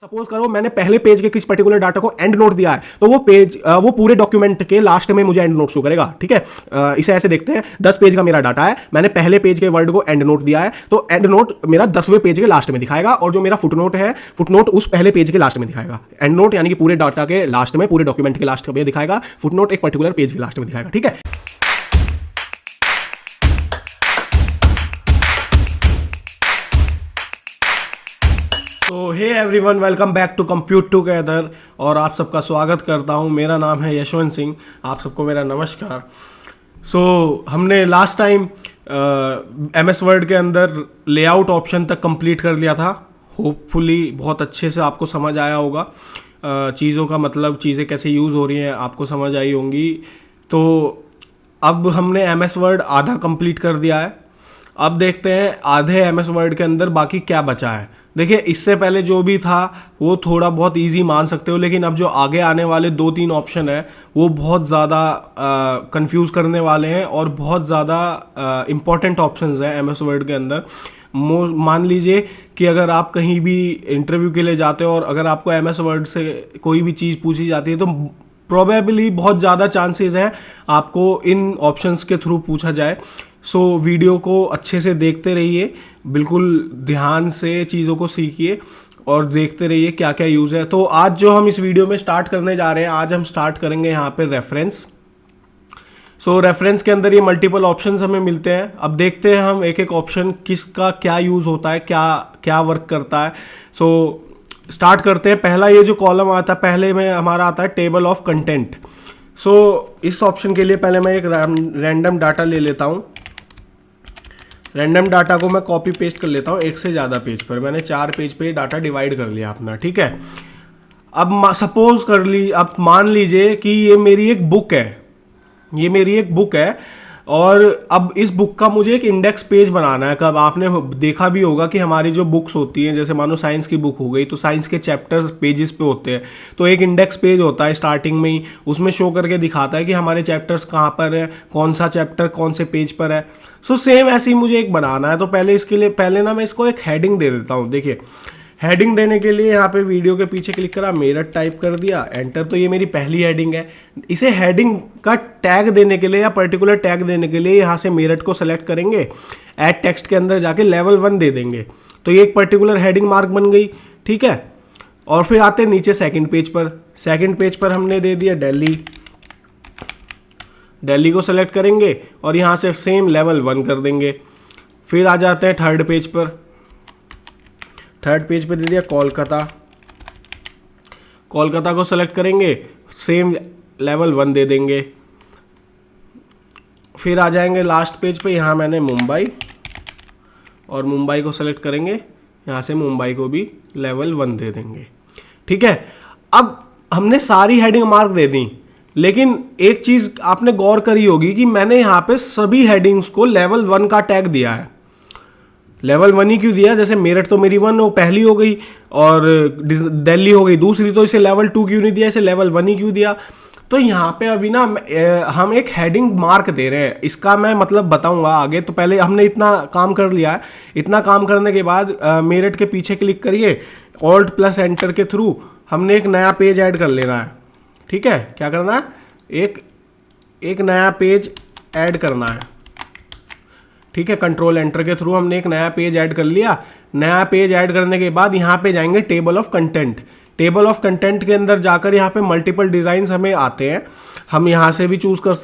Suppose करो मैंने पहले पेज के किस पर्टिकुलर डाटा को एंड नोट दिया है, तो वो पेज वो पूरे डॉक्यूमेंट के लास्ट में मुझे एंड नोट शो करेगा। ठीक है, इसे ऐसे देखते हैं, 10 पेज का मेरा डाटा है, मैंने पहले पेज के वर्ड को एंड नोट दिया है, तो एंड नोट मेरा 10वें पेज के लास्ट में दिखाएगा, और जो मेरा फुटनोट है, फुटनोट उस पहले पेज के लास्ट में दिखाएगा। एंड नोट यानी कि पूरे डाटा के लास्ट में, पूरे डॉक्यूमेंट के लास्ट में दिखाएगा, फुटनोट एक पर्टिकुलर पेज के लास्ट में दिखाएगा। ठीक है, तो hey everyone, welcome back to compute together. और आप सबका स्वागत करता हूं। मेरा नाम है यशवंत सिंह, आप सबको मेरा नमस्कार। हमने लास्ट टाइम MS वर्ड के अंदर लेआउट ऑप्शन तक कंप्लीट कर लिया था। होपफुली बहुत अच्छे से आपको समझ आया होगा, चीज़ों का मतलब, चीज़ें कैसे यूज़ हो रही हैं आपको समझ आई होंगी। तो अब हमने MS वर्ड आधा कंप्लीट कर दिया है। अब देखते हैं आधे MS वर्ड के अंदर बाकी क्या बचा है। देखिए, इससे पहले जो भी था वो थोड़ा बहुत इजी मान सकते हो, लेकिन अब जो आगे आने वाले 2-3 ऑप्शन है वो बहुत ज़्यादा कंफ्यूज करने वाले हैं और बहुत ज़्यादा इम्पॉर्टेंट ऑप्शंस हैं MS वर्ड के अंदर। मान लीजिए कि अगर आप कहीं भी इंटरव्यू के लिए जाते हो और अगर आपको MS वर्ड से कोई भी चीज़ पूछी जाती है, तो प्रोबेबली बहुत ज़्यादा चांसेस हैं आपको इन ऑप्शंस के थ्रू पूछा जाए। वीडियो को अच्छे से देखते रहिए, बिल्कुल ध्यान से चीज़ों को सीखिए और देखते रहिए क्या क्या यूज़ है। तो आज जो हम इस वीडियो में स्टार्ट करने जा रहे हैं, आज हम स्टार्ट करेंगे यहाँ पे रेफरेंस। रेफरेंस के अंदर ये मल्टीपल ऑप्शंस हमें मिलते हैं। अब देखते हैं हम एक एक ऑप्शन किसका क्या यूज़ होता है, क्या क्या वर्क करता है। स्टार्ट करते हैं। पहला ये जो कॉलम आता है, पहले में हमारा आता है टेबल ऑफ कंटेंट। इस ऑप्शन के लिए पहले मैं एक रैंडम डाटा ले लेता हूँ। रैंडम डाटा को मैं कॉपी पेस्ट कर लेता हूँ एक से ज़्यादा पेज पर। मैंने 4 पेज पे डाटा डिवाइड कर लिया अपना। ठीक है, अब सपोज अब मान लीजिए कि ये मेरी एक बुक है, और अब इस बुक का मुझे एक इंडेक्स पेज बनाना है। कब आपने देखा भी होगा कि हमारी जो बुक्स होती हैं, जैसे मानो साइंस की बुक हो गई, तो साइंस के चैप्टर्स पेजेस पे होते हैं, तो एक इंडेक्स पेज होता है स्टार्टिंग में ही, उसमें शो करके दिखाता है कि हमारे चैप्टर्स कहाँ पर है, कौन सा चैप्टर कौन से पेज पर है। सेम ऐसे ही मुझे एक बनाना है। तो पहले ना मैं इसको एक हेडिंग दे देता हूँ। देखिए, हेडिंग देने के लिए यहाँ पे वीडियो के पीछे क्लिक करा, मेरठ टाइप कर दिया, एंटर। तो ये मेरी पहली हेडिंग है। इसे हेडिंग का टैग देने के लिए या पर्टिकुलर टैग देने के लिए यहाँ से मेरठ को सेलेक्ट करेंगे, ऐड टेक्स्ट के अंदर जाके लेवल 1 दे देंगे, तो ये एक पर्टिकुलर हेडिंग मार्क बन गई। ठीक है, और फिर आते हैं नीचे सेकेंड पेज पर हमने दे दिया दिल्ली को सेलेक्ट करेंगे और यहाँ से सेम लेवल 1 कर देंगे। फिर आ जाते हैं थर्ड पेज पे दे दिया कोलकाता को सेलेक्ट करेंगे, सेम लेवल 1 दे देंगे। फिर आ जाएंगे लास्ट पेज पे, यहाँ मैंने मुंबई को सेलेक्ट करेंगे, यहाँ से मुंबई को भी लेवल 1 दे देंगे। ठीक है, अब हमने सारी हेडिंग मार्क दे दी, लेकिन एक चीज़ आपने गौर करी होगी कि मैंने यहाँ पे सभी हेडिंग्स को लेवल 1 का टैग दिया है। लेवल 1 ही क्यों दिया? जैसे मेरठ तो मेरी 1 पहली हो गई और दिल्ली हो गई दूसरी, तो इसे लेवल 2 क्यों नहीं दिया, इसे लेवल 1 ही क्यों दिया? तो यहाँ पे अभी ना हम एक हेडिंग मार्क दे रहे हैं। इसका मैं मतलब बताऊंगा आगे। तो पहले हमने इतना काम कर लिया है। इतना काम करने के बाद मेरठ के पीछे क्लिक करिए, Alt+Enter के थ्रू हमने एक नया पेज ऐड कर लेना है। ठीक है, क्या करना है? एक नया पेज ऐड करना है। ठीक है, Ctrl+Enter के थ्रू हमने एक नया पेज ऐड कर लिया। नया पेज ऐड करने के बाद यहाँ पे जाएंगे टेबल ऑफ कंटेंट के अंदर जाकर यहाँ पे मल्टीपल डिज़ाइंस हमें आते हैं। हम यहाँ से भी चूज़ कर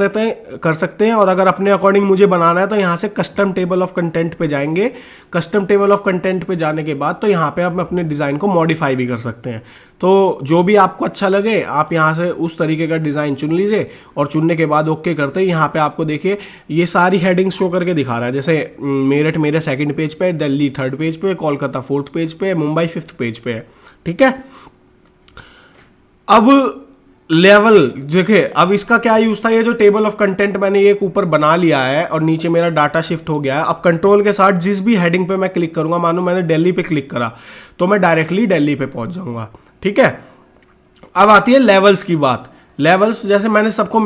सकते हैं और अगर अपने अकॉर्डिंग मुझे बनाना है तो यहाँ से कस्टम टेबल ऑफ कंटेंट पे जाएंगे। कस्टम टेबल ऑफ कंटेंट पे जाने के बाद तो यहाँ पे हम अपने डिज़ाइन को मॉडिफाई भी कर सकते हैं। तो जो भी आपको अच्छा लगे आप यहाँ से उस तरीके का डिज़ाइन चुन लीजिए और चुनने के बाद ओके करते हैं। यहाँ पे आपको देखिए ये सारी हेडिंग शो करके दिखा रहा है। जैसे मेरठ मेरे 2nd पेज पे, दिल्ली 3rd पेज पे, कोलकाता 4th पेज पे, मुंबई 5th पेज पे है। ठीक है, अब लेवल देखिए, अब इसका क्या यूज था? ये जो टेबल ऑफ कंटेंट मैंने ये ऊपर बना लिया है और नीचे मेरा डाटा शिफ्ट हो गया है। अब कंट्रोल के साथ जिस भी हेडिंग पे मैं क्लिक करूंगा, मानो मैंने दिल्ली पे क्लिक करा तो मैं डायरेक्टली दिल्ली पे पहुंच जाऊंगा। ठीक है, अब आती है लेवल्स की बात। लेवल्स जैसे मैंने सबको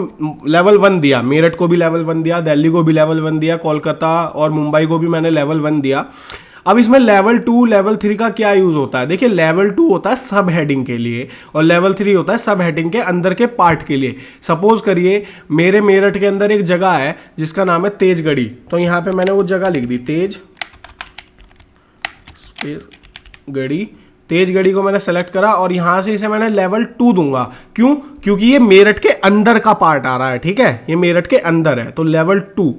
लेवल 1 दिया, मेरठ को भी लेवल 1 दिया, दिल्ली को भी लेवल 1 दिया, कोलकाता और मुंबई को भी मैंने लेवल 1 दिया। अब इसमें लेवल 2 लेवल 3 का क्या यूज होता है? देखिए लेवल 2 होता है सब हेडिंग के लिए और लेवल 3 होता है सब हेडिंग के अंदर के पार्ट के लिए। सपोज करिए मेरे मेरठ के अंदर एक जगह है जिसका नाम है तेजगढ़ी, तो यहां पे मैंने वो जगह लिख दी तेजगढ़ी। तेजगढ़ी को मैंने सेलेक्ट करा और यहां से इसे मैंने लेवल 2 दूंगा। क्यों? क्योंकि ये मेरठ के अंदर का पार्ट आ रहा है, ठीक है, ये मेरठ के अंदर है तो लेवल 2।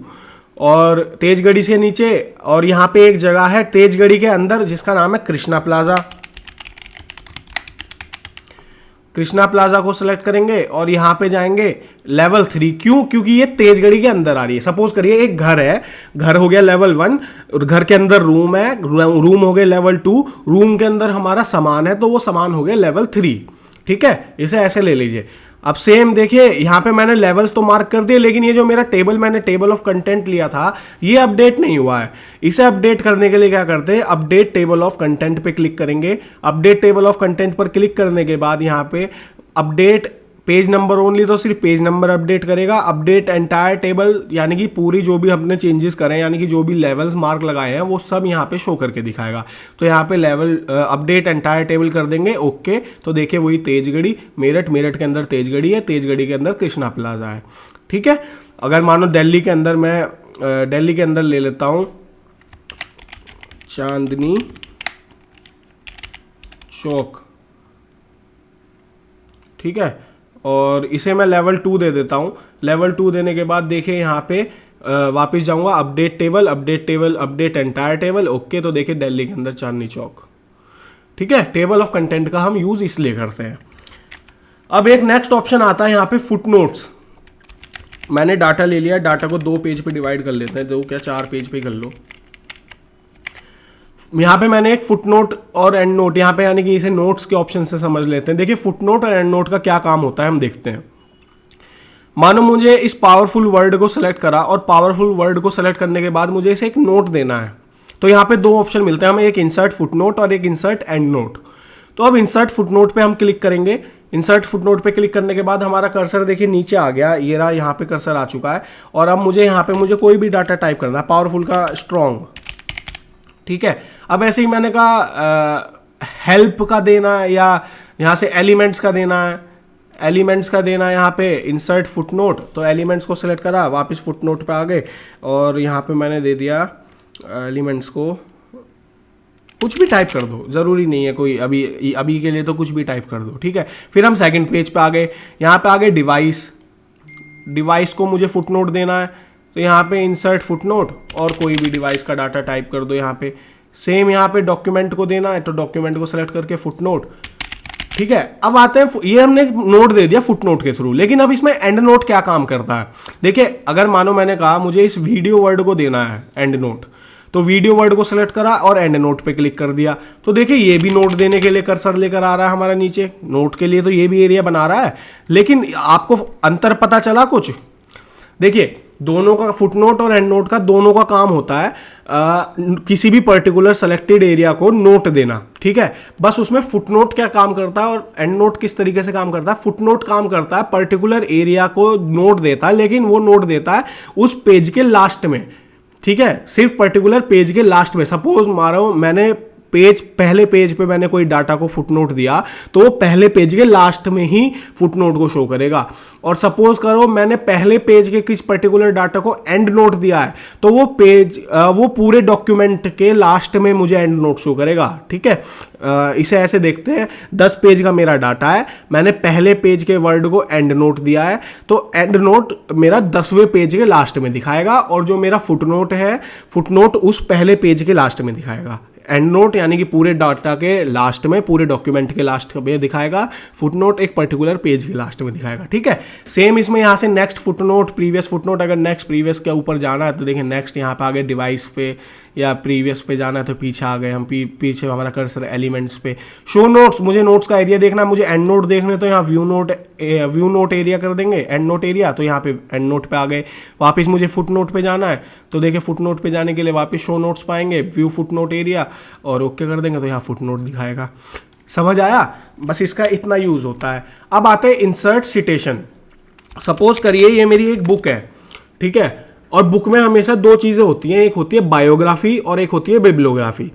और तेजगढ़ी से नीचे और यहाँ पे एक जगह है तेजगढ़ी के अंदर जिसका नाम है कृष्णा प्लाजा। कृष्णा प्लाजा को सिलेक्ट करेंगे और यहाँ पे जाएंगे लेवल 3। क्यों? क्योंकि ये तेजगढ़ी के अंदर आ रही है। सपोज करिए एक घर है, घर हो गया लेवल 1 और घर के अंदर रूम है, रूम हो गए लेवल 2, रूम के अंदर हमारा सामान है तो वो सामान हो गया लेवल 3, ठीक है, इसे ऐसे ले लीजिए। अब सेम देखिए यहाँ पे मैंने लेवल्स तो मार्क कर दिए, लेकिन ये जो मेरा टेबल मैंने टेबल ऑफ कंटेंट लिया था ये अपडेट नहीं हुआ है। इसे अपडेट करने के लिए क्या करते हैं, अपडेट टेबल ऑफ कंटेंट पे क्लिक करेंगे। अपडेट टेबल ऑफ कंटेंट पर क्लिक करने के बाद यहाँ पे अपडेट पेज नंबर ओनली, तो सिर्फ पेज नंबर अपडेट करेगा। अपडेट एंटायर टेबल यानी कि पूरी जो भी हमने चेंजेस करें यानी कि जो भी लेवल्स मार्क लगाए हैं वो सब यहाँ पे शो करके दिखाएगा। तो यहाँ पे लेवल अपडेट एंटायर टेबल कर देंगे, ओके। तो देखिए वही तेजगढ़ी मेरठ, मेरठ के अंदर तेजगढ़ी है, तेजगढ़ी के अंदर कृष्णा प्लाजा है, ठीक है। अगर मानो दिल्ली के अंदर मैं दिल्ली के अंदर ले लेता हूँ चांदनी चौक, ठीक है, और इसे मैं लेवल 2 दे देता हूँ। लेवल 2 देने के बाद देखिए यहाँ पे वापस जाऊँगा update table, update table, update entire table, okay. तो देखिए दिल्ली के अंदर चांदनी चौक, ठीक है। टेबल ऑफ कंटेंट का हम यूज़ इसलिए करते हैं। अब एक नेक्स्ट ऑप्शन आता है यहाँ पे फुटनोट्स। मैंने डाटा ले लिया, डाटा को 2 पेज पे डिवाइड कर लेते हैं, 2 क्या 4 पेज पे कर लो। यहाँ पे मैंने एक फुटनोट और एंड नोट, यहाँ पे यानी कि इसे नोट्स के ऑप्शन से समझ लेते हैं। देखिए फुटनोट और एंड नोट का क्या काम होता है हम देखते हैं। मानो मुझे इस पावरफुल वर्ड को सेलेक्ट करा और पावरफुल वर्ड को सेलेक्ट करने के बाद मुझे इसे एक नोट देना है, तो यहाँ पे 2 ऑप्शन मिलते हैं हमें, एक इंसर्ट फुटनोट और एक इंसर्ट एंड नोट। तो अब इंसर्ट फुटनोट पे हम क्लिक करेंगे। इंसर्ट फुटनोट पे क्लिक करने के बाद हमारा कर्सर देखिए नीचे आ गया, ये रहा, यहाँ पे कर्सर आ चुका है। और अब मुझे यहाँ पे मुझे कोई भी डाटा टाइप करना है, पावरफुल का स्ट्रॉन्ग, ठीक है। अब ऐसे ही मैंने कहा हेल्प का देना है या यहाँ से एलिमेंट्स का देना है, एलिमेंट्स का देना है यहाँ पे इंसर्ट फुटनोट। तो एलिमेंट्स को सेलेक्ट करा, वापस फुटनोट पे आ गए और यहाँ पे मैंने दे दिया एलिमेंट्स को, कुछ भी टाइप कर दो, ज़रूरी नहीं है कोई, अभी के लिए तो कुछ भी टाइप कर दो, ठीक है। फिर हम सेकंड पेज पे आ गए, यहाँ पे आ गए डिवाइस, डिवाइस को मुझे फुटनोट देना है, तो यहाँ पे इंसर्ट फुटनोट और कोई भी डिवाइस का डाटा टाइप कर दो यहाँ पे। सेम यहाँ पे डॉक्यूमेंट को देना है, तो डॉक्यूमेंट को सेलेक्ट करके फुटनोट, ठीक है। अब आते हैं, ये हमने नोट दे दिया फुटनोट के थ्रू, लेकिन अब इसमें एंड नोट क्या काम करता है। देखिए अगर मानो मैंने कहा मुझे इस वीडियो वर्ड को देना है एंड नोट, तो वीडियो वर्ड को सेलेक्ट करा और एंड नोट पे क्लिक कर दिया, तो देखिए ये भी नोट देने के लिए कर्सर लेकर आ रहा है हमारा नीचे, नोट के लिए तो ये भी एरिया बना रहा है। लेकिन आपको अंतर पता चला कुछ? देखिए दोनों का, फुटनोट और एंड नोट का दोनों का काम होता है किसी भी पर्टिकुलर सेलेक्टेड एरिया को नोट देना, ठीक है। बस उसमें फुटनोट क्या काम करता है और एंड नोट किस तरीके से काम करता है। फुटनोट काम करता है पर्टिकुलर एरिया को नोट देता है, लेकिन वो नोट देता है उस पेज के लास्ट में, ठीक है, सिर्फ पर्टिकुलर पेज के लास्ट में। सपोज मारो मैंने पहले पेज पे मैंने कोई डाटा को फुटनोट दिया, तो वो पहले पेज के लास्ट में ही फुटनोट को शो करेगा। और सपोज करो मैंने पहले पेज के किस पर्टिकुलर डाटा को एंड नोट दिया है, तो वो पेज वो पूरे डॉक्यूमेंट के लास्ट में मुझे एंड नोट शो करेगा, ठीक है। इसे ऐसे देखते हैं, 10 पेज का मेरा डाटा है, मैंने पहले पेज के वर्ड को एंड नोट दिया है, तो एंड नोट मेरा 10वें पेज के लास्ट में दिखाएगा, और जो मेरा फुटनोट है, फुटनोट उस पहले पेज के लास्ट में दिखाएगा। एंड नोट यानी कि पूरे डाटा के लास्ट में, पूरे डॉक्यूमेंट के लास्ट में दिखाएगा, फुटनोट एक पर्टिकुलर पेज के लास्ट में दिखाएगा, ठीक है। सेम इसमें यहाँ से नेक्स्ट फुटनोट, प्रीवियस फुटनोट, अगर नेक्स्ट प्रीवियस के ऊपर जाना है तो देखिए नेक्स्ट यहाँ पे आ गए डिवाइस पे, या प्रीवियस पे जाना है तो पीछे आ गए हम, पीछे हमारा कर्सर एलिमेंट्स पे। शो नोट्स, मुझे नोट्स का एरिया देखना है, मुझे एंड नोट देखने, तो यहाँ व्यू नोट एरिया कर देंगे, एंड नोट एरिया, तो यहाँ पे एंड नोट पे आ गए। वापस मुझे फुट नोट पे जाना है, तो देखिए फुट नोट पे जाने के लिए वापस शो नोट्स पाएंगे, व्यू फुट नोट एरिया, और ओके कर देंगे तो यहाँ फुट नोट दिखाएगा। समझ आया? बस इसका इतना यूज होता है। अब आते हैं इंसर्ट सिटेशन। सपोज करिए ये मेरी एक बुक है, ठीक है, और बुक में हमेशा दो चीज़ें होती हैं, एक होती है बायोग्राफी और एक होती है बिब्लियोग्राफी।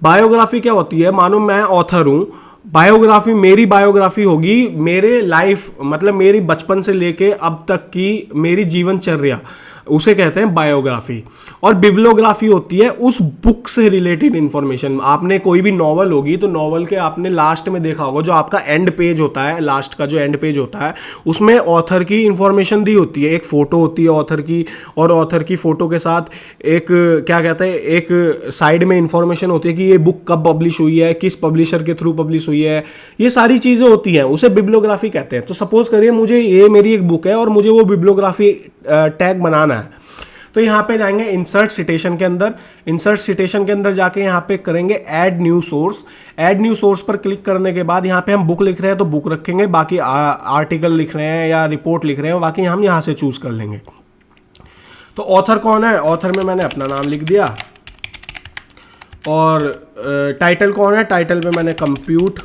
बायोग्राफी क्या होती है, मानो मैं ऑथर हूँ, बायोग्राफी मेरी बायोग्राफी होगी, मेरे लाइफ मतलब मेरी बचपन से लेके अब तक की मेरी जीवनचर्या, उसे कहते हैं बायोग्राफी। और बिब्लियोग्राफी होती है उस बुक से रिलेटेड इंफॉर्मेशन। आपने कोई भी नॉवल होगी तो नॉवल के आपने लास्ट में देखा होगा, जो आपका एंड पेज होता है, लास्ट का जो एंड पेज होता है, उसमें ऑथर की इंफॉर्मेशन दी होती है, एक फोटो होती है ऑथर की, और ऑथर की फोटो के साथ एक क्या कहते हैं, एक साइड में इंफॉर्मेशन होती है कि ये बुक कब पब्लिश हुई है, किस पब्लिशर के थ्रू पब्लिश हुई है, ये सारी चीज़ें होती हैं, उसे बिब्लियोग्राफी कहते हैं। तो सपोज करिए मुझे ये मेरी एक बुक है और मुझे वो बिब्लियोग्राफी टैग बनाना है, तो यहाँ पे जाएंगे इंसर्ट सिटेशन के अंदर। इंसर्ट सिटेशन के अंदर जाके यहाँ पे करेंगे add new source. Add new source पर क्लिक करने के बाद यहाँ पे हम बुक लिख रहे हैं तो बुक रखेंगे, बाकी आर्टिकल लिख रहे हैं या रिपोर्ट लिख रहे हैं बाकी हम यहाँ से चूज कर लेंगे। तो ऑथर कौन है, ऑथर में मैंने अपना नाम लिख दिया, और टाइटल कौन है, टाइटल पे मैंने कंप्यूट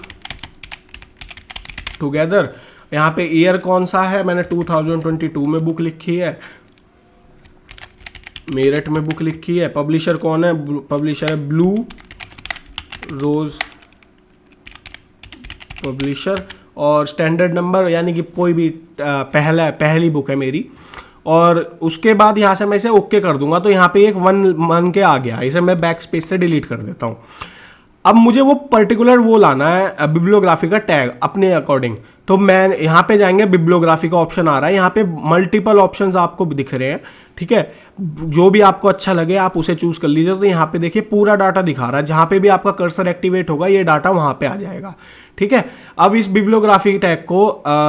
टुगेदर। यहाँ पे ईयर कौन सा है, मैंने 2022 में बुक लिखी है, मेरठ में बुक लिखी है। पब्लिशर कौन है, पब्लिशर है ब्लू रोज पब्लिशर, और स्टैंडर्ड नंबर यानी कि कोई भी पहली बुक है मेरी। और उसके बाद यहाँ से मैं इसे ओके कर दूंगा तो यहाँ पे एक वन के आ गया, इसे मैं बैक स्पेस से डिलीट कर देता हूँ। अब मुझे वो पर्टिकुलर वो लाना है बिब्लियोग्राफी का टैग अपने अकॉर्डिंग, तो मैं यहाँ पे जाएंगे, बिब्लियोग्राफी का ऑप्शन आ रहा है, यहाँ पे मल्टीपल ऑप्शंस आपको दिख रहे हैं, ठीक है, जो भी आपको अच्छा लगे आप उसे चूज कर लीजिए। तो यहाँ पे देखिए पूरा डाटा दिखा रहा है, जहाँ पे भी आपका कर्सर एक्टिवेट होगा ये डाटा वहाँ पे आ जाएगा, ठीक है। अब इस बिब्लियोग्राफी टैग को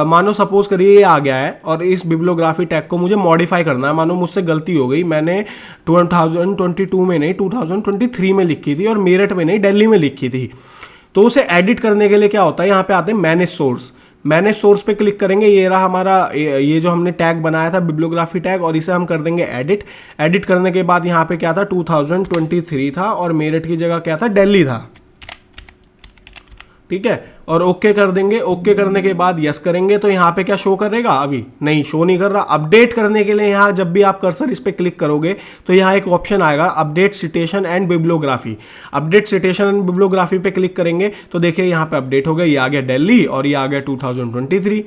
मानो सपोज करिए ये आ गया है और इस बिब्लियोग्राफी टैग को मुझे मॉडिफाई करना है। मानो मुझसे गलती हो गई, मैंने 2022 में नहीं 2023 में लिखी थी और मेरठ में नहीं दिल्ली में लिखी थी। तो उसे एडिट करने के लिए क्या होता है, यहाँ पे आते हैं मैनेज सोर्स। मैनेज सोर्स पे क्लिक करेंगे, ये रहा हमारा ये जो हमने टैग बनाया था बिब्लियोग्राफी टैग, और इसे हम कर देंगे एडिट। एडिट करने के बाद यहाँ पे क्या था 2023 था और मेरठ की जगह क्या था दिल्ली था, ठीक है, और ओके कर देंगे। ओके करने के बाद यस करेंगे तो यहाँ पे क्या शो करेगा, अभी नहीं शो नहीं कर रहा। अपडेट करने के लिए यहाँ जब भी आप कर्सर इस पे क्लिक करोगे तो यहाँ एक ऑप्शन आएगा update citation and bibliography. Update citation and bibliography पे क्लिक करेंगे तो देखिए यहाँ पे अपडेट हो गया, ये आ गया दिल्ली और ये आ गया 2023।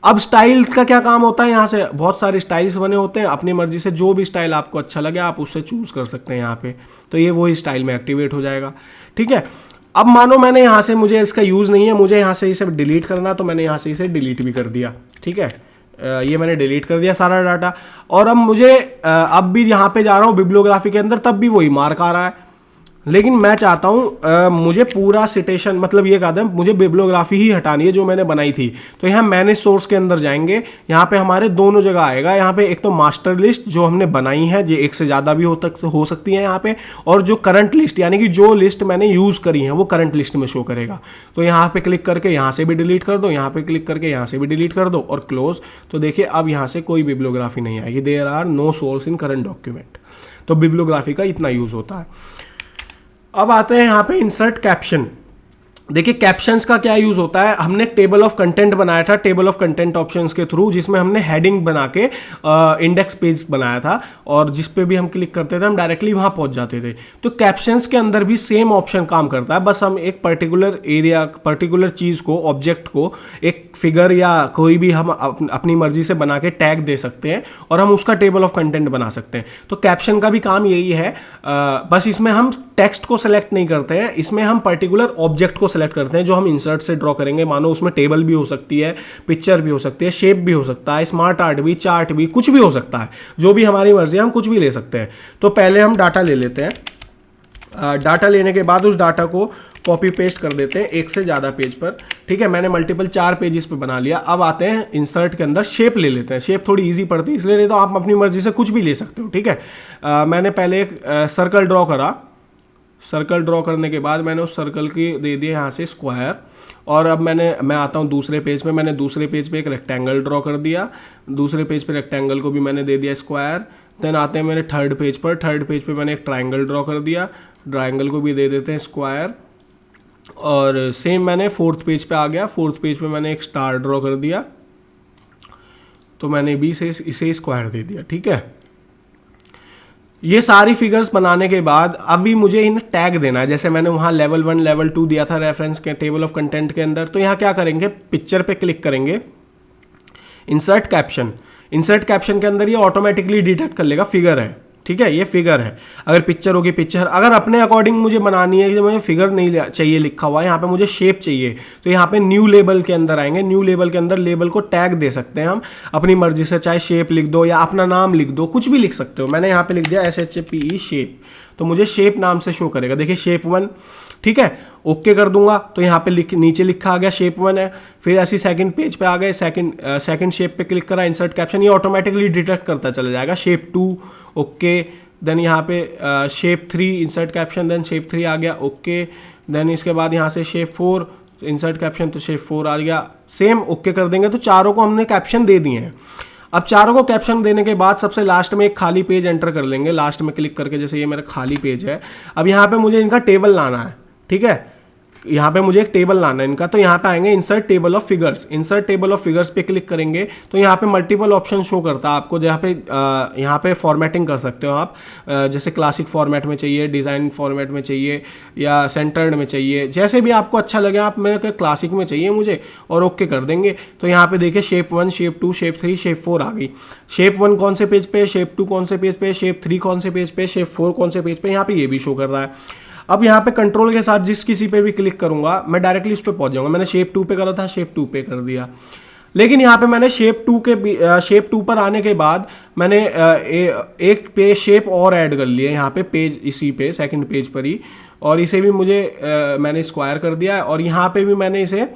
अब स्टाइल का क्या काम होता है, यहाँ से बहुत सारे स्टाइल्स बने होते हैं, अपनी मर्जी से जो भी स्टाइल आपको अच्छा लगे आप उससे चूज कर सकते हैं यहाँ पे, तो ये वही स्टाइल में एक्टिवेट हो जाएगा, ठीक है। अब मानो मैंने यहाँ से, मुझे इसका यूज़ नहीं है, मुझे यहाँ से इसे डिलीट करना, तो मैंने यहाँ से इसे डिलीट भी कर दिया, ठीक है। ये मैंने डिलीट कर दिया सारा डाटा। और अब मुझे अब भी यहाँ पे जा रहा हूँ बिब्लियोग्राफी के अंदर, तब भी वही मार्क आ रहा है, लेकिन मैं चाहता हूँ मुझे पूरा सिटेशन, मतलब ये कहते हैं मुझे बिब्लियोग्राफी ही हटानी है जो मैंने बनाई थी। तो यहाँ मैनेज सोर्स के अंदर जाएंगे, यहाँ पे हमारे दोनों जगह आएगा, यहाँ पे एक तो मास्टर लिस्ट जो हमने बनाई है, जो एक से ज़्यादा भी हो सकती है यहाँ पे, और जो करंट लिस्ट यानी कि जो लिस्ट मैंने यूज़ करी है वो करंट लिस्ट में शो करेगा। तो यहाँ पे क्लिक करके यहाँ से भी डिलीट कर दो, यहाँ पे क्लिक करके यहाँ से भी डिलीट कर दो और क्लोज। तो देखिए अब यहाँ से कोई बिब्लियोग्राफी नहीं आएगी, there are no source in current document. तो बिब्लियोग्राफी का इतना यूज़ होता है। अब आते हैं यहाँ पे इंसर्ट कैप्शन। देखिए कैप्शंस का क्या यूज होता है, हमने टेबल ऑफ कंटेंट बनाया था टेबल ऑफ कंटेंट ऑप्शंस के थ्रू, जिसमें हमने हेडिंग बना के इंडेक्स पेज बनाया था और जिस पे भी हम क्लिक करते थे हम डायरेक्टली वहां पहुंच जाते थे। तो कैप्शंस के अंदर भी सेम ऑप्शन काम करता है, बस हम एक पर्टिकुलर एरिया, पर्टिकुलर चीज को, ऑब्जेक्ट को, एक फिगर या कोई भी हम अपनी मर्जी से बना के टैग दे सकते हैं और हम उसका टेबल ऑफ कंटेंट बना सकते हैं। तो कैप्शन का भी काम यही है, बस इसमें हम टेक्स्ट को सेलेक्ट नहीं करते हैं, इसमें हम पर्टिकुलर ऑब्जेक्ट को सेलेक्ट करते हैं जो हम इंसर्ट से ड्रॉ करेंगे। मानो उसमें टेबल भी हो सकती है, पिक्चर भी हो सकती है, शेप भी हो सकता है, स्मार्ट आर्ट भी, चार्ट भी, कुछ भी हो सकता है, जो भी हमारी मर्जी है हम कुछ भी ले सकते हैं। तो पहले हम डाटा ले लेते हैं, डाटा लेने के बाद उस डाटा को कॉपी पेस्ट कर देते हैं एक से ज़्यादा पेज पर, ठीक है। मैंने मल्टीपल 4 पेजेस पे बना लिया। अब आते हैं इंसर्ट के अंदर, शेप ले लेते हैं। शेप थोड़ी इजी पड़ती है इसलिए, नहीं तो आप अपनी मर्जी से कुछ भी ले सकते हो, ठीक है। मैंने पहले एक सर्कल ड्रॉ करा, सर्कल ड्रॉ करने के बाद मैंने उस सर्कल की दे दिया यहाँ से स्क्वायर, और अब मैं आता हूँ दूसरे पेज पे, मैंने दूसरे पेज पे एक रेक्टेंगल ड्रॉ कर दिया, दूसरे पेज पे रेक्टेंगल को भी मैंने दे दिया स्क्वायर। देन आते हैं मेरे थर्ड पेज पर, थर्ड पेज पे मैंने एक ट्राइंगल ड्रॉ कर दिया, ट्राइंगल को भी दे देते हैं स्क्वायर। और सेम मैंने फोर्थ पेज पे आ गया, फोर्थ पेज पे मैंने एक स्टार ड्रॉ कर दिया, तो मैंने भी इसे स्क्वायर दे दिया, ठीक है। ये सारी फिगर्स बनाने के बाद अभी मुझे इन टैग देना है। जैसे मैंने वहाँ लेवल 1 लेवल 2 दिया था रेफरेंस के टेबल ऑफ कंटेंट के अंदर, तो यहाँ क्या करेंगे, पिक्चर पे क्लिक करेंगे, इंसर्ट कैप्शन। इंसर्ट कैप्शन के अंदर ये ऑटोमेटिकली डिटेक्ट कर लेगा फिगर है, ठीक है, ये फिगर है। अगर पिक्चर होगी पिक्चर, अगर अपने अकॉर्डिंग मुझे बनानी है कि मुझे फिगर नहीं चाहिए लिखा हुआ, यहाँ पे मुझे शेप चाहिए, तो यहाँ पे न्यू लेबल के अंदर आएंगे। न्यू लेबल के अंदर लेबल को टैग दे सकते हैं हम अपनी मर्जी से, चाहे शेप लिख दो या अपना नाम लिख दो, कुछ भी लिख सकते हो। मैंने यहाँ पे लिख दिया SHAPE शेप, तो मुझे शेप नाम से शो करेगा। देखिए शेप 1, ठीक है, ओके कर दूंगा तो यहाँ पे नीचे लिखा आ गया शेप 1 है। फिर ऐसी सेकंड पेज पे आ गए, सेकंड शेप पे क्लिक करा, इंसर्ट कैप्शन, ये ऑटोमेटिकली डिटेक्ट करता चला जाएगा। शेप 2 ओके, देन यहाँ पे shape 3 insert caption, then shape 3 आ गया, ओके। देन इसके बाद यहाँ से शेप 4 इंसर्ट कैप्शन, तो शेप 4 आ गया, सेम ओके कर देंगे। तो चारों को हमने कैप्शन दे दिए हैं। अब चारों को कैप्शन देने के बाद सबसे लास्ट में एक खाली पेज एंटर कर लेंगे, लास्ट में क्लिक करके, जैसे ये मेरा खाली पेज है। अब यहाँ पे मुझे इनका टेबल लाना है, ठीक है, यहाँ पे मुझे एक टेबल लाना है इनका, तो यहाँ पे आएंगे insert table of figures. Insert table of figures पे क्लिक करेंगे तो यहाँ पे मल्टीपल ऑप्शन शो करता है आपको, जहाँ पे यहाँ पे फॉर्मेटिंग कर सकते हो आप, जैसे क्लासिक फॉर्मेट में चाहिए, डिज़ाइन फॉर्मेट में चाहिए, या सेंटर्ड में चाहिए, जैसे भी आपको अच्छा लगे। आप मैं क्लासिक में चाहिए मुझे, और ओके कर देंगे। तो यहाँ पे देखिए शेप 1, शेप 2, शेप 3, शेप 4 आ गई। शेप 1 कौन से पेज पे, शेप 2 कौन से पेज पे, शेप 3 कौन से पेज पे, शेप 4 कौन से पेज पे, यहाँ पे ये भी शो कर रहा है। अब यहाँ पे कंट्रोल के साथ जिस किसी पे भी क्लिक करूंगा मैं डायरेक्टली उस पर पहुंच जाऊंगा। मैंने शेप 2 पे करा था, शेप 2 पे कर दिया। लेकिन यहाँ पे मैंने शेप 2 पर आने के बाद मैंने एक पे शेप और ऐड कर लिया यहाँ पे, पेज इसी पे सेकंड पेज पर ही, और इसे भी मुझे मैंने स्क्वायर कर दिया है, और यहाँ पे भी मैंने इसे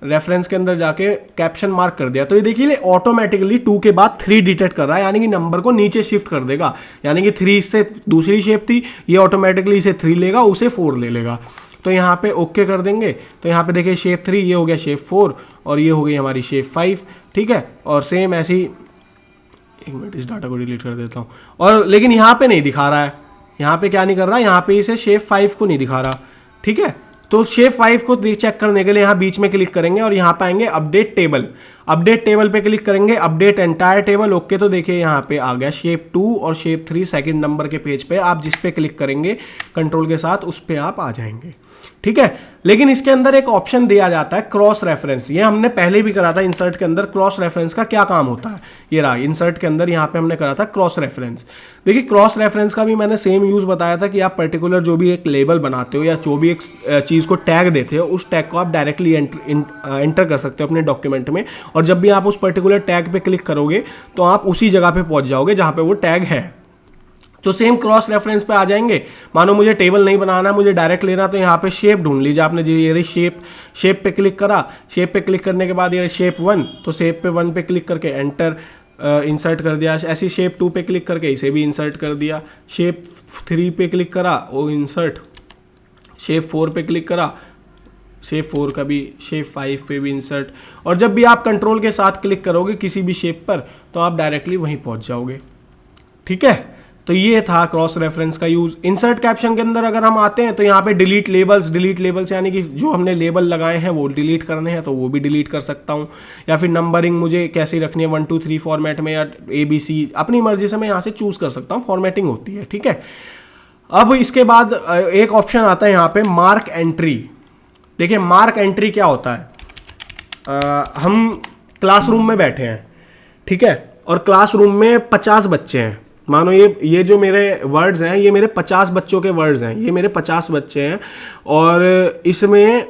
रेफरेंस के अंदर जाके कैप्शन मार्क कर दिया। तो ये देखिए ऑटोमेटिकली 2 के बाद 3 डिटेक्ट कर रहा है, यानी कि नंबर को नीचे शिफ्ट कर देगा। यानी कि 3 से दूसरी शेप थी, ये ऑटोमेटिकली इसे 3 लेगा, उसे 4 ले लेगा। तो यहाँ पे ओके कर देंगे, तो यहाँ पे देखिए शेप 3 ये हो गया शेप 4, और ये हो गई हमारी शेप 5, ठीक है। और सेम ऐसी, एक मिनट इस डाटा को डिलीट कर देता हूँ। और लेकिन यहाँ पे नहीं दिखा रहा है, यहाँ पे क्या नहीं कर रहा, यहाँ पे इसे शेप 5 को नहीं दिखा रहा, ठीक है। तो शेप 5 को चेक करने के लिए यहाँ बीच में क्लिक करेंगे और यहाँ पे आएंगे अपडेट टेबल। अपडेट टेबल पे क्लिक करेंगे, अपडेट एंटायर टेबल, ओके। तो देखिए यहाँ पे आ गया शेप 2 और शेप 3 सेकंड नंबर के पेज पे। आप जिस पे क्लिक करेंगे कंट्रोल के साथ उस पे आप आ जाएंगे, ठीक है। लेकिन इसके अंदर एक ऑप्शन दिया जाता है क्रॉस रेफरेंस। ये हमने पहले भी करा था इंसर्ट के अंदर। क्रॉस रेफरेंस का क्या काम होता है, ये रहा इंसर्ट के अंदर, यहाँ पे हमने करा था क्रॉस रेफरेंस। देखिए क्रॉस रेफरेंस का भी मैंने सेम यूज बताया था कि आप पर्टिकुलर जो भी एक लेबल बनाते हो या जो भी एक चीज़ को टैग देते हो, उस टैग को आप डायरेक्टली एंटर कर सकते हो अपने डॉक्यूमेंट में, और जब भी आप उस पर्टिकुलर टैग पे क्लिक करोगे तो आप उसी जगह पे पहुंच जाओगे जहां पे वो टैग है। तो सेम क्रॉस रेफरेंस पे आ जाएंगे। मानो मुझे टेबल नहीं बनाना, मुझे डायरेक्ट लेना, तो यहाँ पे शेप ढूंढ लीजिए आपने, जी ये शेप पे क्लिक करा। शेप पे क्लिक करने के बाद ये शेप 1, तो शेप पे 1 पे क्लिक करके एंटर इंसर्ट कर दिया। ऐसी शेप 2 पे क्लिक करके इसे भी इंसर्ट कर दिया। शेप 3 पे क्लिक करा, वो इंसर्ट। शेप 4 पे क्लिक करा, शेप 4 का भी, शेप 5 पे भी इंसर्ट। और जब भी आप कंट्रोल के साथ क्लिक करोगे किसी भी शेप पर तो आप डायरेक्टली वहीं पहुंच जाओगे, ठीक है। तो ये था क्रॉस रेफरेंस का यूज। इंसर्ट कैप्शन के अंदर अगर हम आते हैं तो यहाँ पे डिलीट लेबल्स यानी कि जो हमने लेबल लगाए हैं वो डिलीट करने हैं तो वो भी डिलीट कर सकता हूँ। या फिर नंबरिंग मुझे कैसी रखनी है 1 2 3 फॉर्मेट में या ABC, अपनी मर्जी से मैं यहाँ से चूज कर सकता हूँ, फॉर्मेटिंग होती है, ठीक है। अब इसके बाद एक ऑप्शन आता है यहाँ पे मार्क एंट्री। देखिए मार्क एंट्री क्या होता है, हम क्लासरूम में बैठे हैं, ठीक है, और क्लासरूम में 50 बच्चे हैं। मानो ये जो मेरे वर्ड्स हैं ये मेरे 50 बच्चों के वर्ड्स हैं, ये मेरे 50 बच्चे हैं, और इसमें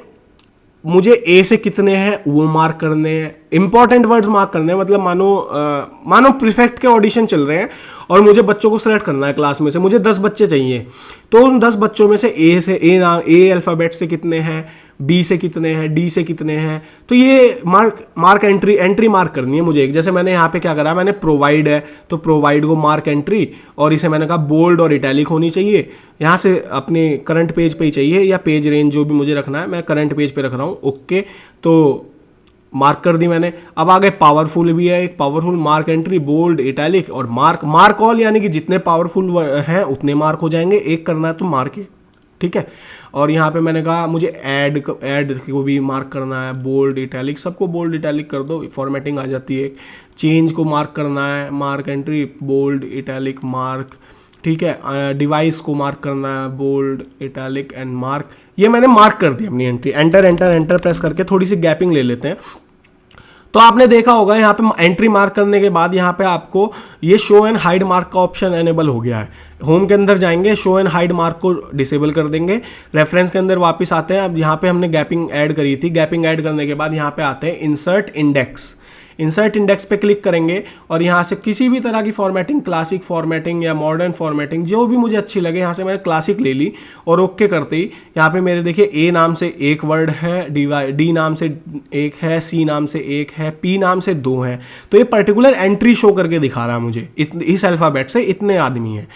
मुझे ए से कितने हैं वो मार्क करने हैं, इंपॉर्टेंट वर्ड्स मार्क करने हैं। मतलब मानो प्रीफेक्ट के ऑडिशन चल रहे हैं और मुझे बच्चों को सिलेक्ट करना है क्लास में से, मुझे 10 बच्चे चाहिए, तो उन 10 बच्चों में से ए अल्फ़ाबेट से कितने हैं, बी से कितने हैं, डी से कितने हैं, तो ये मार्क एंट्री मार्क करनी है मुझे। जैसे मैंने यहाँ पे क्या करा, मैंने प्रोवाइड है तो प्रोवाइड को मार्क एंट्री, और इसे मैंने कहा बोल्ड और इटैलिक होनी चाहिए, यहाँ से अपने करंट पेज पे ही चाहिए या पेज रेंज जो भी मुझे रखना है, मैं करंट पेज पे रख रहा हूँ, ओके। तो मार्क कर दी मैंने। अब आगे पावरफुल भी है, एक powerful mark entry, bold, italic और मार्क ऑल, यानी कि जितने पावरफुल हैं उतने मार्क हो जाएंगे, एक करना है तो मार्क है, ठीक है। और यहाँ पे मैंने कहा मुझे ऐड को भी मार्क करना है, बोल्ड इटैलिक, सबको बोल्ड इटैलिक कर दो, फॉर्मेटिंग आ जाती है। चेंज को मार्क करना है, mark entry, bold italic mark, ठीक है। डिवाइस को मार्क करना है, बोल्ड, इटैलिक एंड मार्क, ये मैंने मार्क कर दी अपनी entry. Enter enter enter press करके थोड़ी सी गैपिंग ले लेते हैं। तो आपने देखा होगा यहाँ पे एंट्री मार्क करने के बाद यहाँ पे आपको ये शो एंड हाइड मार्क का ऑप्शन एनेबल हो गया है। होम के अंदर जाएंगे, शो एंड हाइड मार्क को डिसेबल कर देंगे। रेफरेंस के अंदर वापस आते हैं। अब यहाँ पे हमने गैपिंग ऐड करी थी। गैपिंग ऐड करने के बाद यहाँ पे आते हैं इंसर्ट इंडेक्स। इंसर्ट इंडेक्स पे क्लिक करेंगे और यहाँ से किसी भी तरह की फॉर्मेटिंग, क्लासिक फॉर्मेटिंग या मॉडर्न फॉर्मेटिंग, जो भी मुझे अच्छी लगे, यहाँ से मैंने क्लासिक ले ली और ओके करते ही यहाँ पे मेरे देखिए ए नाम से एक वर्ड है, डी नाम से एक है, सी नाम से एक है, पी नाम से 2 है। तो ये पर्टिकुलर एंट्री शो करके दिखा रहा है मुझे इस अल्फ़ाबेट से इतने आदमी हैं।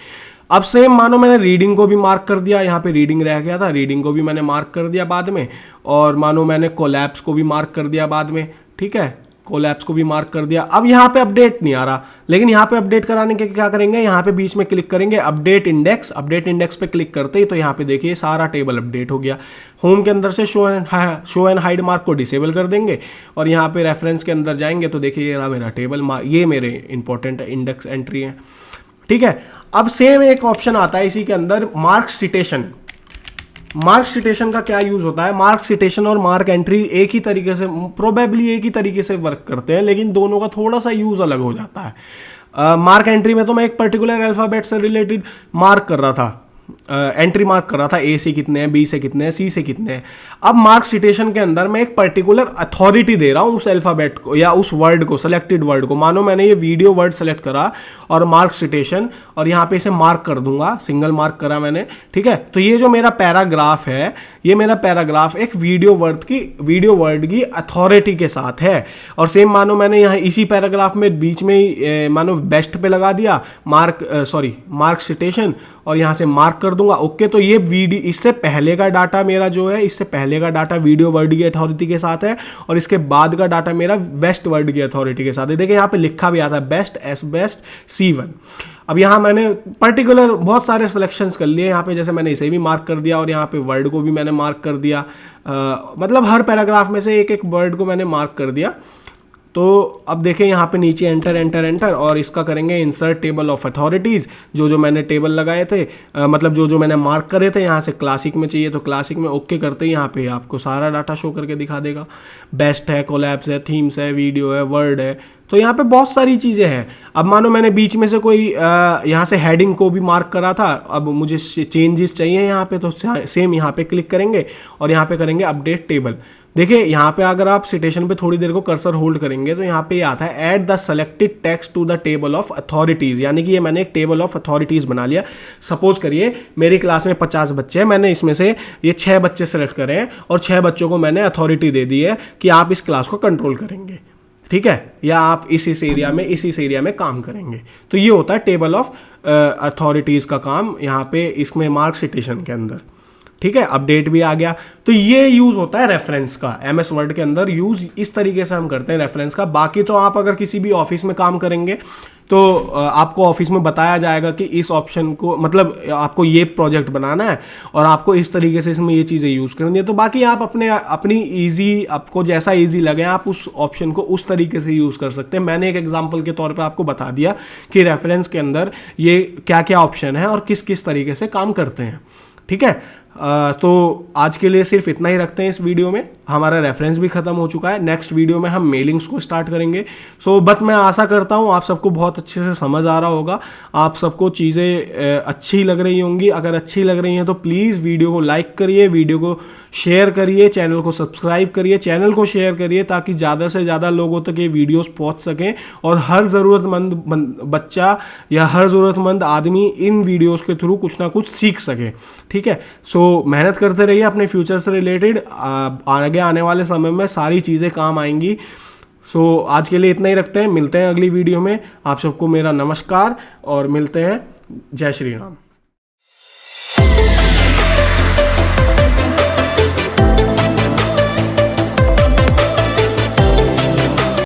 अब सेम मानो मैंने रीडिंग को भी मार्क कर दिया, यहाँ पे रीडिंग रह गया था, रीडिंग को भी मैंने मार्क कर दिया बाद में। और मानो मैंने कोलैप्स को भी मार्क कर दिया बाद में, ठीक है, कोलैप्स को भी मार्क कर दिया। अब यहाँ पे अपडेट नहीं आ रहा, लेकिन यहाँ पे अपडेट कराने के क्या करेंगे, यहाँ पे बीच में क्लिक करेंगे अपडेट इंडेक्स। अपडेट इंडेक्स पे क्लिक करते ही तो यहाँ पे देखिए सारा टेबल अपडेट हो गया। होम के अंदर से शो एंड हाइड मार्क को डिसेबल कर देंगे और यहाँ पे रेफरेंस के अंदर जाएंगे तो देखिए ये रहा मेरा टेबल, ये मेरे इंपॉर्टेंट इंडेक्स एंट्री है, ठीक है। अब सेम एक ऑप्शन आता है इसी के अंदर, मार्क सिटेशन। मार्क सिटेशन का क्या यूज होता है, मार्क सिटेशन और मार्क एंट्री एक ही तरीके से, प्रोबेबली एक ही तरीके से वर्क करते हैं, लेकिन दोनों का थोड़ा सा यूज अलग हो जाता है। मार्क एंट्री में तो मैं एक पर्टिकुलर अल्फाबेट से रिलेटेड मार्क कर रहा था, एंट्री मार्क कर रहा था, ए से कितने हैं, बी से कितने हैं, सी से कितने हैं। अब मार्क सिटेशन के अंदर मैं एक पर्टिकुलर अथॉरिटी दे रहा हूं उस अल्फाबेट को या उस वर्ड को, सेलेक्टेड वर्ड को। मानो मैंने ये वीडियो वर्ड सेलेक्ट करा और मार्क सिटेशन, और यहाँ पे इसे मार्क कर दूंगा, सिंगल मार्क करा मैंने, ठीक है। तो ये जो मेरा पैराग्राफ है, ये मेरा पैराग्राफ एक वीडियो वर्ड की अथॉरिटी के साथ है। और सेम मानो मैंने यहाँ इसी पैराग्राफ में बीच में ही मानो बेस्ट पे लगा दिया मार्क सिटेशन और यहाँ से मार्क कर दूंगा, ओके। तो ये वीडियो, इससे पहले का डाटा मेरा जो है, इससे पहले का डाटा वीडियो वर्ड की अथॉरिटी के साथ है और इसके बाद का डाटा मेरा बेस्ट वर्ड की अथॉरिटी के साथ है। देखिए यहाँ पे लिखा भी आता है बेस्ट, एस बेस्ट, C1। अब यहाँ मैंने पर्टिकुलर बहुत सारे सिलेक्शंस कर लिए, यहाँ पे जैसे मैंने इसे भी मार्क कर दिया और यहाँ पे वर्ड को भी मैंने मार्क कर दिया, मतलब हर पैराग्राफ में से एक एक वर्ड को मैंने मार्क कर दिया। तो अब देखें यहाँ पे नीचे एंटर एंटर एंटर और इसका करेंगे इंसर्ट टेबल ऑफ अथॉरिटीज़। जो मैंने टेबल लगाए थे, मतलब जो मैंने मार्क करे थे, यहाँ से क्लासिक में चाहिए तो क्लासिक में ओके करते ही यहाँ पे आपको सारा डाटा शो करके दिखा देगा। बेस्ट है, कोलैप्स है, थीम्स है, वीडियो है, वर्ड है, तो यहाँ पे बहुत सारी चीज़ें हैं। अब मानो मैंने बीच में से कोई यहाँ से हेडिंग को भी मार्क करा था, अब मुझे चेंजेस चाहिए यहाँ पे, तो सेम यहाँ पे क्लिक करेंगे और यहाँ पे करेंगे अपडेट टेबल। देखिए यहाँ पे अगर आप सिटेशन पे थोड़ी देर को कर्सर होल्ड करेंगे तो यहाँ पे आता है add the selected text to the table of authorities, यानी कि ये मैंने एक टेबल ऑफ अथॉरिटीज़ बना लिया। सपोज करिए मेरी क्लास में 50 बच्चे हैं, मैंने इसमें से ये 6 बच्चे सेलेक्ट करे हैं और 6 बच्चों को मैंने अथॉरिटी दे दी है कि आप इस क्लास को कंट्रोल करेंगे, ठीक है, या आप इस एरिया में काम करेंगे। तो ये होता है टेबल ऑफ अथॉरिटीज़ का काम यहाँ पे इसमें मार्क सिटेशन के अंदर, ठीक है। अपडेट भी आ गया। तो ये यूज होता है रेफरेंस का, MS वर्ड के अंदर यूज इस तरीके से हम करते हैं रेफरेंस का। बाकी तो आप अगर किसी भी ऑफिस में काम करेंगे तो आपको ऑफिस में बताया जाएगा कि इस ऑप्शन को, मतलब आपको ये प्रोजेक्ट बनाना है और आपको इस तरीके से इसमें ये चीज़ें यूज़ करनी है। तो बाकी आप अपनी ईजी, आपको जैसा ईजी लगे आप उस ऑप्शन को उस तरीके से यूज़ कर सकते हैं। मैंने एक एग्जांपल के तौर पे आपको बता दिया कि रेफरेंस के अंदर ये क्या क्या ऑप्शन है और किस किस तरीके से काम करते हैं, ठीक है। तो आज के लिए सिर्फ इतना ही रखते हैं इस वीडियो में। हमारा रेफरेंस भी ख़त्म हो चुका है। नेक्स्ट वीडियो में हम मेलिंग्स को स्टार्ट करेंगे। बट मैं आशा करता हूँ आप सबको बहुत अच्छे से समझ आ रहा होगा, आप सबको चीज़ें अच्छी लग रही होंगी। अगर अच्छी लग रही हैं तो प्लीज़ वीडियो को लाइक करिए, वीडियो को शेयर करिए, चैनल को सब्सक्राइब करिए, चैनल को शेयर करिए ताकि ज़्यादा से ज़्यादा लोगों तक ये वीडियोस पहुंच सकें और हर ज़रूरतमंद बच्चा या हर ज़रूरतमंद आदमी इन वीडियोस के थ्रू कुछ ना कुछ सीख सके, ठीक है। मेहनत करते रहिए अपने फ्यूचर से रिलेटेड, आगे आने वाले समय में सारी चीज़ें काम आएंगी। आज के लिए इतना ही रखते हैं, मिलते हैं अगली वीडियो में। आप सबको मेरा नमस्कार और मिलते हैं। जय श्री राम।